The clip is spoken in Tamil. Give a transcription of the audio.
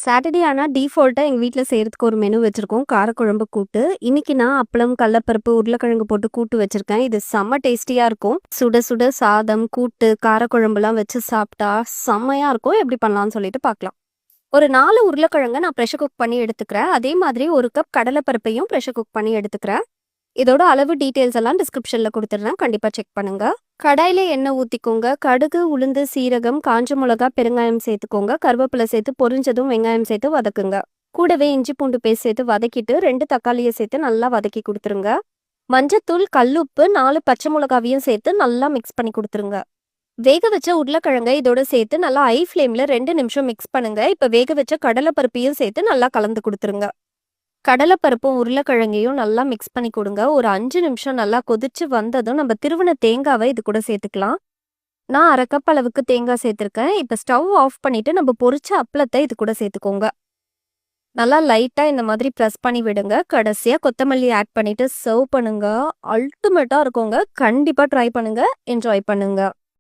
சாட்டர்டே ஆனா டிஃபால்ட்டா எங்க வீட்ல செய்றதுக்கு ஒரு மெனு வச்சிருக்கோம். காரக்குழம்பு கூட்டு. இன்னைக்கு நான் அப்பளம், கடலப்பருப்பு, உருளைக்கிழங்கு போட்டு கூட்டு வச்சிருக்கேன். இது செம்ம டேஸ்டியா இருக்கும். சுட சுட சாதம், கூட்டு, காரக்குழம்புலாம் வச்சு சாப்பிட்டா செம்மையா இருக்கும். எப்படி பண்ணலாம்னு சொல்லிட்டு பார்க்கலாம். ஒரு 4 உருளைக்கிழங்க நான் பிரஷர் குக் பண்ணி எடுத்துக்கிறேன். அதே மாதிரி 1 கப் கடலைப்பருப்பையும் பிரஷர் குக் பண்ணி எடுத்துக்கிறேன். இதோட அளவு டீட்டெயில்ஸ் எல்லாம் டிஸ்கிரிப்ஷன்ல குடுத்துடுறேன். கண்டிப்பா செக் பண்ணுங்க. கடாயில எண்ணெய் ஊத்திக்கோங்க. கடுகு, உளுந்து, சீரகம், காஞ்ச மிளகா, பெருங்காயம் சேர்த்துக்கோங்க. கருவேப்பிலை சேர்த்து பொரிஞ்சதும் வெங்காயம் சேர்த்து வதக்குங்க. கூடவே இஞ்சி பூண்டு பேஸ்ட் சேர்த்து வதக்கிட்டு 2 தக்காளியை சேர்த்து நல்லா வதக்கி கொடுத்துருங்க. மஞ்சத்தூள், கல்லுப்பு, 4 பச்சை மிளகாவையும் சேர்த்து நல்லா மிக்ஸ் பண்ணி கொடுத்துருங்க. வேக வச்ச உருளைக்கிழங்க இதோட சேர்த்து நல்லா ஹை ஃப்ளேம்ல 2 நிமிஷம் மிக்ஸ் பண்ணுங்க. இப்ப வேக வச்ச கடலைப்பருப்பையும் சேர்த்து நல்லா கலந்து கொடுத்துருங்க. கடலைப்பருப்பும் உருளைக்கிழங்கையும் நல்லா மிக்ஸ் பண்ணி கொடுங்க. ஒரு 5 நிமிஷம் நல்லா கொதிச்சு வந்ததும் நம்ம திருவின தேங்காவை இது கூட சேர்த்துக்கலாம். நான் 1/2 கப் அளவுக்கு தேங்காய் சேர்த்துருக்கேன். இப்போ ஸ்டவ் ஆஃப் பண்ணிட்டு நம்ம பொரிச்ச அப்பளத்தை இது கூட சேர்த்துக்கோங்க. நல்லா லைட்டா இந்த மாதிரி ப்ரெஸ் பண்ணி விடுங்க. கடைசியா கொத்தமல்லி ஆட் பண்ணிட்டு சர்வ் பண்ணுங்க. அல்டிமேட்டா இருக்குங்க. கண்டிப்பா ட்ரை பண்ணுங்க. என்ஜாய் பண்ணுங்க.